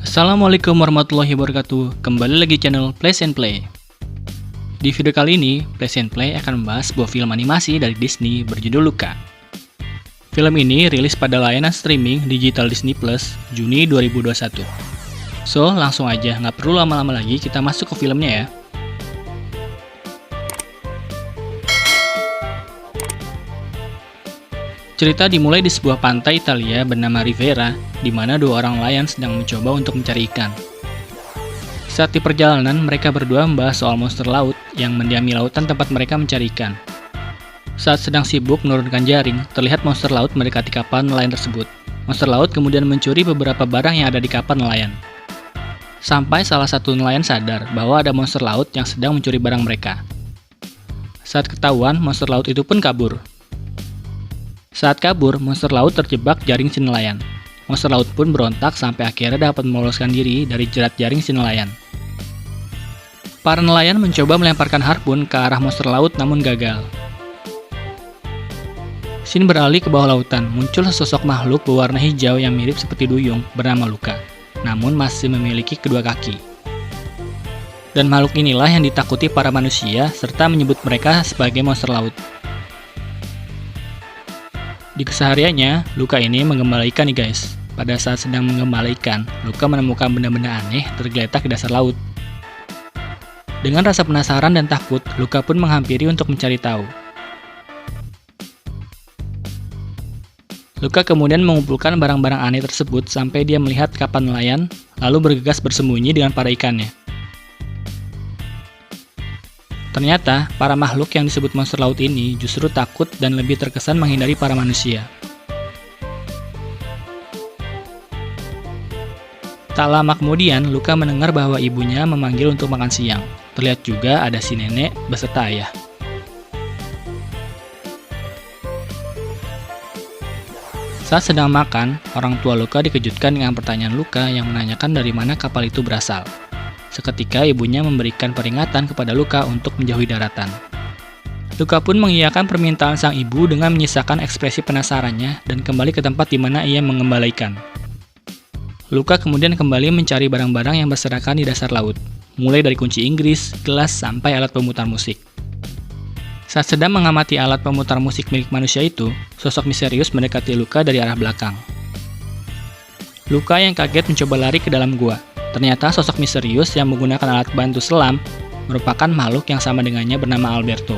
Assalamualaikum warahmatullahi wabarakatuh. Kembali lagi channel Place and Play. Di video kali ini, Place and Play akan membahas sebuah film animasi dari Disney berjudul Luca. Film ini rilis pada layanan streaming digital Disney Plus Juni 2021. So, langsung aja, nggak perlu lama-lama lagi, kita masuk ke filmnya ya. Cerita dimulai di sebuah pantai Italia bernama Rivera, di mana dua orang nelayan sedang mencoba untuk mencari ikan. Saat di perjalanan, mereka berdua membahas soal monster laut yang mendiami lautan tempat mereka mencari ikan. Saat sedang sibuk menurunkan jaring, terlihat monster laut mendekati kapal nelayan tersebut. Monster laut kemudian mencuri beberapa barang yang ada di kapal nelayan. Sampai salah satu nelayan sadar bahwa ada monster laut yang sedang mencuri barang mereka. Saat ketahuan, monster laut itu pun kabur. Saat kabur, monster laut terjebak jaring si nelayan. Monster laut pun berontak sampai akhirnya dapat meloloskan diri dari jerat jaring si nelayan. Para nelayan mencoba melemparkan harpun ke arah monster laut namun gagal. Scene beralih ke bawah lautan, muncul sesosok makhluk berwarna hijau yang mirip seperti duyung bernama Luca, namun masih memiliki kedua kaki. Dan makhluk inilah yang ditakuti para manusia serta menyebut mereka sebagai monster laut. Di kesehariannya, Luca ini menggembala ikan nih guys. Pada saat sedang menggembala ikan, Luca menemukan benda-benda aneh tergeletak di dasar laut. Dengan rasa penasaran dan takut, Luca pun menghampiri untuk mencari tahu. Luca kemudian mengumpulkan barang-barang aneh tersebut sampai dia melihat kapal nelayan, lalu bergegas bersembunyi dengan para ikannya. Ternyata, para makhluk yang disebut monster laut ini justru takut dan lebih terkesan menghindari para manusia. Tak lama kemudian, Luca mendengar bahwa ibunya memanggil untuk makan siang. Terlihat juga ada si nenek beserta ayah. Saat sedang makan, orang tua Luca dikejutkan dengan pertanyaan Luca yang menanyakan dari mana kapal itu berasal. Seketika ibunya memberikan peringatan kepada Luca untuk menjauhi daratan. Luca pun mengiyakan permintaan sang ibu dengan menyisakan ekspresi penasarannya dan kembali ke tempat di mana ia mengembala ikan. Luca kemudian kembali mencari barang-barang yang berserakan di dasar laut, mulai dari kunci Inggris, gelas, sampai alat pemutar musik. Saat sedang mengamati alat pemutar musik milik manusia itu, sosok misterius mendekati Luca dari arah belakang. Luca yang kaget mencoba lari ke dalam gua. Ternyata sosok misterius yang menggunakan alat bantu selam merupakan makhluk yang sama dengannya bernama Alberto.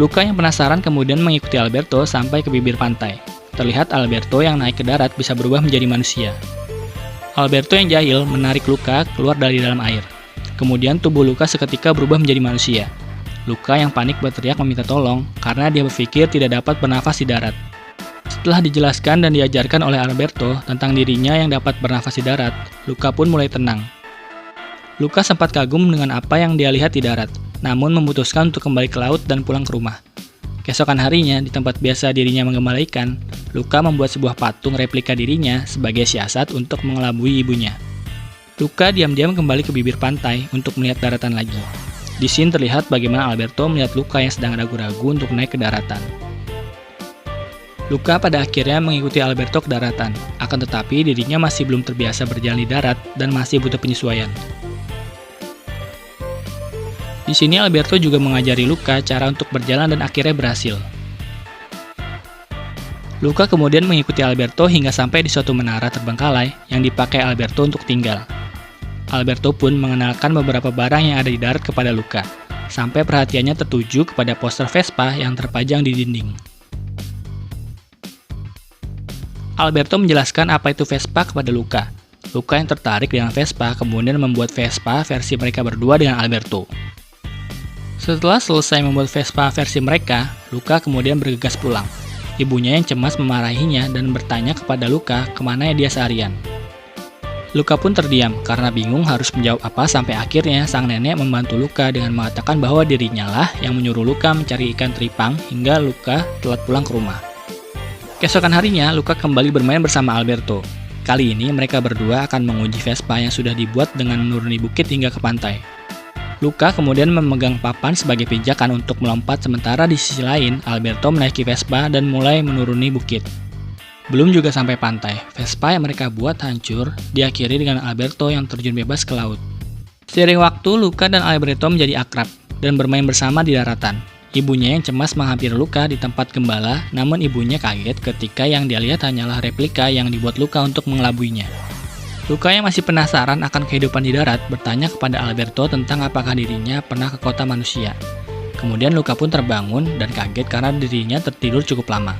Luca yang penasaran kemudian mengikuti Alberto sampai ke bibir pantai. Terlihat Alberto yang naik ke darat bisa berubah menjadi manusia. Alberto yang jahil menarik Luca keluar dari dalam air. Kemudian tubuh Luca seketika berubah menjadi manusia. Luca yang panik berteriak meminta tolong karena dia berpikir tidak dapat bernafas di darat. Setelah dijelaskan dan diajarkan oleh Alberto tentang dirinya yang dapat bernafas di darat, Luca pun mulai tenang. Luca sempat kagum dengan apa yang dia lihat di darat, namun memutuskan untuk kembali ke laut dan pulang ke rumah. Keesokan harinya, di tempat biasa dirinya menggembala ikan, Luca membuat sebuah patung replika dirinya sebagai siasat untuk mengelabui ibunya. Luca diam-diam kembali ke bibir pantai untuk melihat daratan lagi. Di sini terlihat bagaimana Alberto melihat Luca yang sedang ragu-ragu untuk naik ke daratan. Luca pada akhirnya mengikuti Alberto ke daratan, akan tetapi dirinya masih belum terbiasa berjalan di darat dan masih butuh penyesuaian. Di sini Alberto juga mengajari Luca cara untuk berjalan dan akhirnya berhasil. Luca kemudian mengikuti Alberto hingga sampai di suatu menara terbengkalai yang dipakai Alberto untuk tinggal. Alberto pun mengenalkan beberapa barang yang ada di darat kepada Luca, sampai perhatiannya tertuju kepada poster Vespa yang terpajang di dinding. Alberto menjelaskan apa itu Vespa kepada Luca. Luca yang tertarik dengan Vespa kemudian membuat Vespa versi mereka berdua dengan Alberto. Setelah selesai membuat Vespa versi mereka, Luca kemudian bergegas pulang. Ibunya yang cemas memarahinya dan bertanya kepada Luca kemana dia seharian. Luca pun terdiam karena bingung harus menjawab apa sampai akhirnya sang nenek membantu Luca dengan mengatakan bahwa dirinya lah yang menyuruh Luca mencari ikan teripang hingga Luca telat pulang ke rumah. Keesokan harinya, Luca kembali bermain bersama Alberto. Kali ini mereka berdua akan menguji Vespa yang sudah dibuat dengan menuruni bukit hingga ke pantai. Luca kemudian memegang papan sebagai pijakan untuk melompat sementara di sisi lain, Alberto menaiki Vespa dan mulai menuruni bukit. Belum juga sampai pantai, Vespa yang mereka buat hancur, diakhiri dengan Alberto yang terjun bebas ke laut. Seiring waktu, Luca dan Alberto menjadi akrab, dan bermain bersama di daratan. Ibunya yang cemas menghampiri Luca di tempat gembala, namun ibunya kaget ketika yang dia lihat hanyalah replika yang dibuat Luca untuk mengelabuinya. Luca yang masih penasaran akan kehidupan di darat, bertanya kepada Alberto tentang apakah dirinya pernah ke kota manusia. Kemudian Luca pun terbangun dan kaget karena dirinya tertidur cukup lama.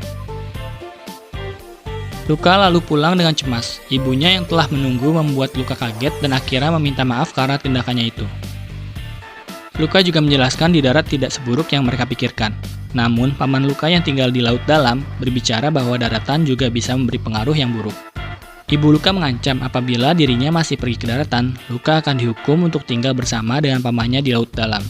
Luca lalu pulang dengan cemas. Ibunya yang telah menunggu membuat Luca kaget dan akhirnya meminta maaf karena tindakannya itu. Luca juga menjelaskan di darat tidak seburuk yang mereka pikirkan. Namun, paman Luca yang tinggal di laut dalam berbicara bahwa daratan juga bisa memberi pengaruh yang buruk. Ibu Luca mengancam apabila dirinya masih pergi ke daratan, Luca akan dihukum untuk tinggal bersama dengan pamannya di laut dalam.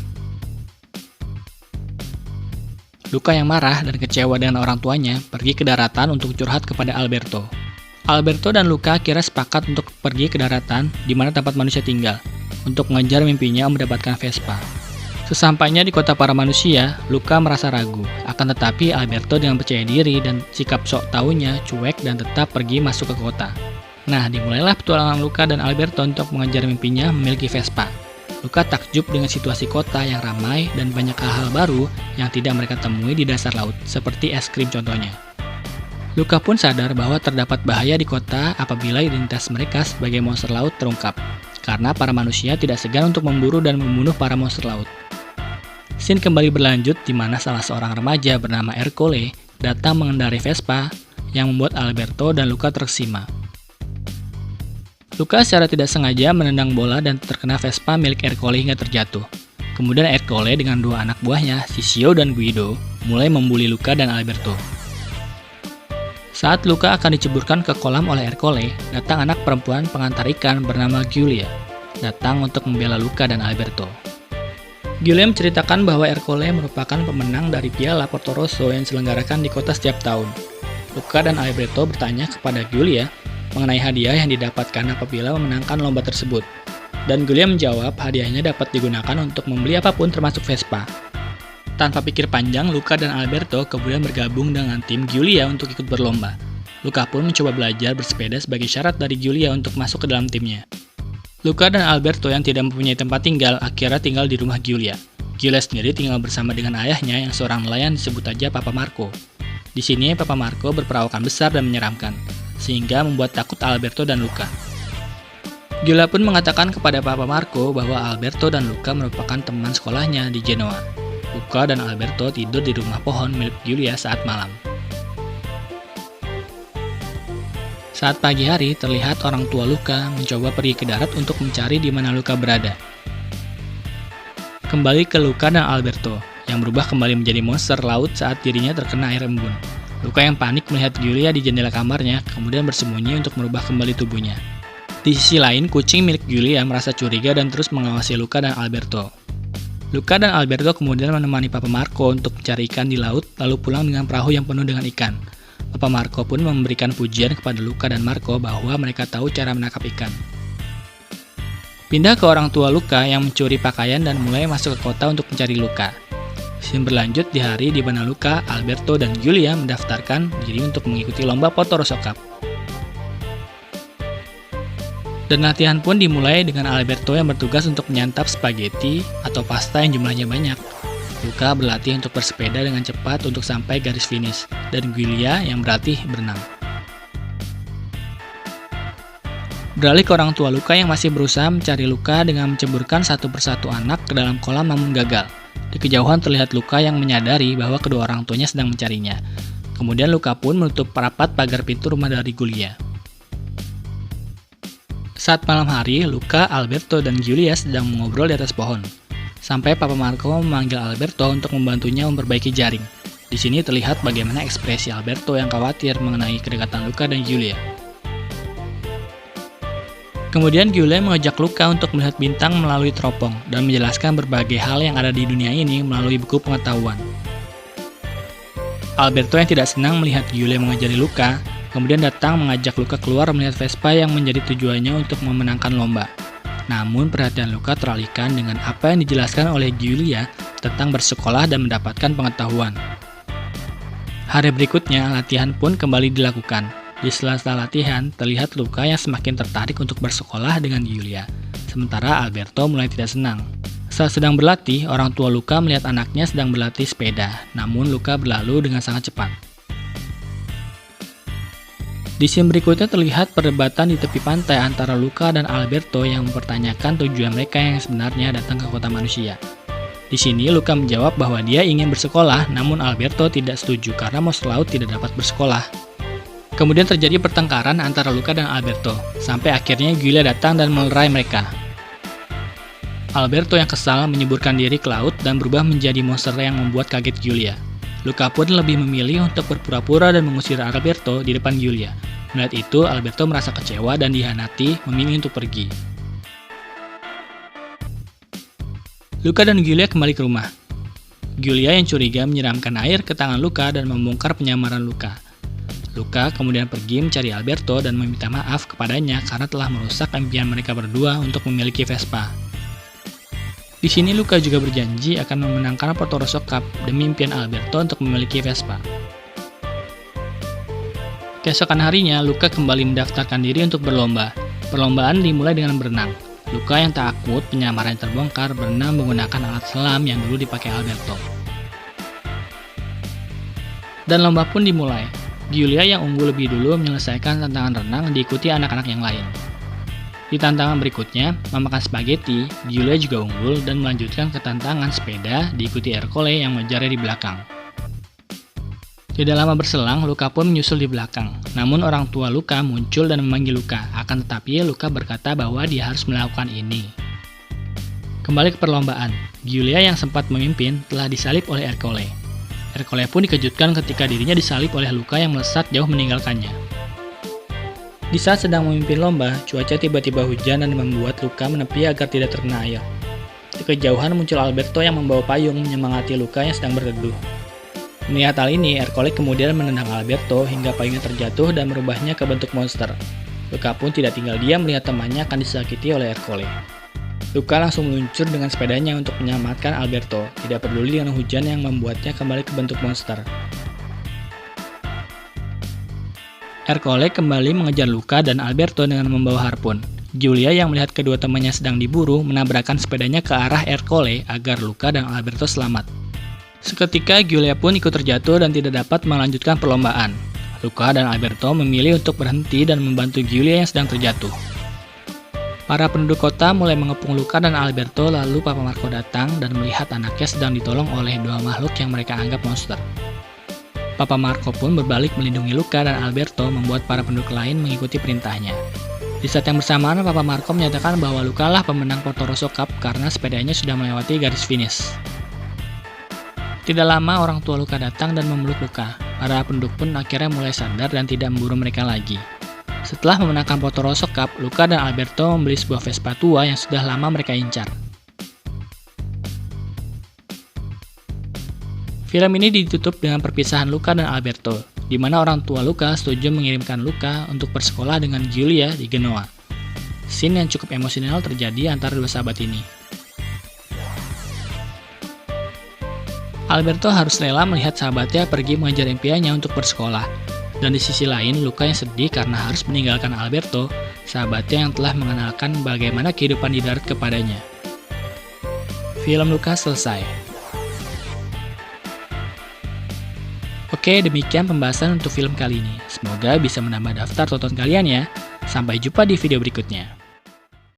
Luca yang marah dan kecewa dengan orang tuanya pergi ke daratan untuk curhat kepada Alberto. Alberto dan Luca akhirnya sepakat untuk pergi ke daratan di mana tempat manusia tinggal, untuk mengejar mimpinya mendapatkan Vespa. Sesampainya di kota para manusia, Luca merasa ragu, akan tetapi Alberto dengan percaya diri dan sikap sok taunya cuek dan tetap pergi masuk ke kota. Nah, dimulailah petualangan Luca dan Alberto untuk mengejar mimpinya memiliki Vespa. Luca takjub dengan situasi kota yang ramai dan banyak hal-hal baru yang tidak mereka temui di dasar laut, seperti es krim contohnya. Luca pun sadar bahwa terdapat bahaya di kota apabila identitas mereka sebagai monster laut terungkap, karena para manusia tidak segan untuk memburu dan membunuh para monster laut. Scene kembali berlanjut di mana salah seorang remaja bernama Ercole datang mengendarai Vespa yang membuat Alberto dan Luca terkesima. Luca secara tidak sengaja menendang bola dan terkena Vespa milik Ercole hingga terjatuh. Kemudian Ercole dengan dua anak buahnya, Sisio dan Guido, mulai membuli Luca dan Alberto. Saat Luca akan diceburkan ke kolam oleh Ercole, datang anak perempuan pengantar ikan bernama Giulia, datang untuk membela Luca dan Alberto. Giulia menceritakan bahwa Ercole merupakan pemenang dari Piala Portorosso yang diselenggarakan di kota setiap tahun. Luca dan Alberto bertanya kepada Giulia mengenai hadiah yang didapatkan apabila memenangkan lomba tersebut. Dan Giulia menjawab hadiahnya dapat digunakan untuk membeli apapun termasuk Vespa. Tanpa pikir panjang, Luca dan Alberto kemudian bergabung dengan tim Giulia untuk ikut berlomba. Luca pun mencoba belajar bersepeda sebagai syarat dari Giulia untuk masuk ke dalam timnya. Luca dan Alberto yang tidak mempunyai tempat tinggal akhirnya tinggal di rumah Giulia. Giulia sendiri tinggal bersama dengan ayahnya yang seorang nelayan disebut saja Papa Marco. Di sini Papa Marco berperawakan besar dan menyeramkan, sehingga membuat takut Alberto dan Luca. Giulia pun mengatakan kepada Papa Marco bahwa Alberto dan Luca merupakan teman sekolahnya di Genoa. Luca dan Alberto tidur di rumah pohon milik Giulia saat malam. Saat pagi hari, terlihat orang tua Luca mencoba pergi ke darat untuk mencari di mana Luca berada. Kembali ke Luca dan Alberto, yang berubah kembali menjadi monster laut saat dirinya terkena air embun. Luca yang panik melihat Giulia di jendela kamarnya, kemudian bersembunyi untuk merubah kembali tubuhnya. Di sisi lain, kucing milik Giulia merasa curiga dan terus mengawasi Luca dan Alberto. Luca dan Alberto kemudian menemani Papa Marco untuk mencari ikan di laut, lalu pulang dengan perahu yang penuh dengan ikan. Papa Marco pun memberikan pujian kepada Luca dan Marco bahwa mereka tahu cara menangkap ikan. Pindah ke orang tua Luca yang mencuri pakaian dan mulai masuk ke kota untuk mencari Luca. Scene berlanjut di hari di mana Luca, Alberto, dan Giulia mendaftarkan diri untuk mengikuti lomba Portorosso Cup. Dan latihan pun dimulai dengan Alberto yang bertugas untuk menyantap spaghetti atau pasta yang jumlahnya banyak. Luca berlatih untuk bersepeda dengan cepat untuk sampai garis finish, dan Giulia yang berlatih berenang. Beralih ke orang tua Luca yang masih berusaha mencari Luca dengan menceburkan satu persatu anak ke dalam kolam namun gagal. Di kejauhan terlihat Luca yang menyadari bahwa kedua orang tuanya sedang mencarinya. Kemudian Luca pun menutup rapat pagar pintu rumah dari Giulia. Saat malam hari, Luca, Alberto, dan Giulia sedang mengobrol di atas pohon. Sampai Papa Marco memanggil Alberto untuk membantunya memperbaiki jaring. Di sini terlihat bagaimana ekspresi Alberto yang khawatir mengenai kedekatan Luca dan Giulia. Kemudian Giulia mengajak Luca untuk melihat bintang melalui teropong dan menjelaskan berbagai hal yang ada di dunia ini melalui buku pengetahuan. Alberto yang tidak senang melihat Giulia mengajari Luca, kemudian datang mengajak Luca keluar melihat Vespa yang menjadi tujuannya untuk memenangkan lomba. Namun perhatian Luca teralihkan dengan apa yang dijelaskan oleh Giulia tentang bersekolah dan mendapatkan pengetahuan. Hari berikutnya, latihan pun kembali dilakukan. Di sela-sela latihan, terlihat Luka yang semakin tertarik untuk bersekolah dengan Giulia, sementara Alberto mulai tidak senang. Saat sedang berlatih, orang tua Luka melihat anaknya sedang berlatih sepeda, namun Luka berlalu dengan sangat cepat. Di scene berikutnya terlihat perdebatan di tepi pantai antara Luka dan Alberto yang mempertanyakan tujuan mereka yang sebenarnya datang ke kota manusia. Di sini Luka menjawab bahwa dia ingin bersekolah, namun Alberto tidak setuju karena monster laut tidak dapat bersekolah. Kemudian terjadi pertengkaran antara Luka dan Alberto, sampai akhirnya Giulia datang dan melerai mereka. Alberto yang kesal menyeburkan diri ke laut dan berubah menjadi monster yang membuat kaget Giulia. Luka pun lebih memilih untuk berpura-pura dan mengusir Alberto di depan Giulia. Melihat itu, Alberto merasa kecewa dan dihianati, memilih untuk pergi. Luka dan Giulia kembali ke rumah. Giulia yang curiga menyiramkan air ke tangan Luka dan membongkar penyamaran Luka. Luka kemudian pergi mencari Alberto dan meminta maaf kepadanya karena telah merusak impian mereka berdua untuk memiliki Vespa. Di sini Luka juga berjanji akan memenangkan Portorosso Cup demi impian Alberto untuk memiliki Vespa. Keesokan harinya, Luka kembali mendaftarkan diri untuk berlomba. Perlombaan dimulai dengan berenang. Luka yang takut penyamarannya terbongkar berenang menggunakan alat selam yang dulu dipakai Alberto. Dan lomba pun dimulai. Giulia yang unggul lebih dulu menyelesaikan tantangan renang diikuti anak-anak yang lain. Di tantangan berikutnya, memakan spaghetti, Giulia juga unggul dan melanjutkan ke tantangan sepeda diikuti Ercole yang mengejarnya di belakang. Tidak lama berselang, Luka pun menyusul di belakang. Namun orang tua Luka muncul dan memanggil Luka, akan tetapi Luka berkata bahwa dia harus melakukan ini. Kembali ke perlombaan, Giulia yang sempat memimpin telah disalib oleh Ercole. Ercole pun dikejutkan ketika dirinya disalib oleh Luka yang melesat jauh meninggalkannya. Di saat sedang memimpin lomba, cuaca tiba-tiba hujan dan membuat Luka menepi agar tidak terkena air. Di kejauhan muncul Alberto yang membawa payung menyemangati Luka yang sedang berteduh. Melihat hal ini, Ercole kemudian menendang Alberto hingga payungnya terjatuh dan merubahnya ke bentuk monster. Luka pun tidak tinggal diam melihat temannya akan disakiti oleh Ercole. Luka langsung meluncur dengan sepedanya untuk menyelamatkan Alberto, tidak peduli dengan hujan yang membuatnya kembali ke bentuk monster. Ercole kembali mengejar Luka dan Alberto dengan membawa harpun. Giulia yang melihat kedua temannya sedang diburu menabrakkan sepedanya ke arah Ercole agar Luka dan Alberto selamat. Seketika Giulia pun ikut terjatuh dan tidak dapat melanjutkan perlombaan. Luka dan Alberto memilih untuk berhenti dan membantu Giulia yang sedang terjatuh. Para penduduk kota mulai mengepung Luka dan Alberto, lalu Papa Marco datang dan melihat anaknya sedang ditolong oleh dua makhluk yang mereka anggap monster. Papa Marco pun berbalik melindungi Luka dan Alberto, membuat para penduduk lain mengikuti perintahnya. Di saat yang bersamaan, Papa Marco menyatakan bahwa Luka lah pemenang Portorosso Cup karena sepedanya sudah melewati garis finish. Tidak lama orang tua Luka datang dan memeluk Luka. Para penduduk pun akhirnya mulai sadar dan tidak memburu mereka lagi. Setelah memenangkan Portorosso Cup, Luka dan Alberto membeli sebuah Vespa tua yang sudah lama mereka incar. Film ini ditutup dengan perpisahan Luka dan Alberto, di mana orang tua Luka setuju mengirimkan Luka untuk bersekolah dengan Giulia di Genoa. Scene yang cukup emosional terjadi antara dua sahabat ini. Alberto harus rela melihat sahabatnya pergi mengejar impiannya untuk bersekolah. Dan di sisi lain, Luka yang sedih karena harus meninggalkan Alberto, sahabatnya yang telah mengenalkan bagaimana kehidupan di darat kepadanya. Film Luka selesai. Oke, demikian pembahasan untuk film kali ini. Semoga bisa menambah daftar tonton kalian ya. Sampai jumpa di video berikutnya.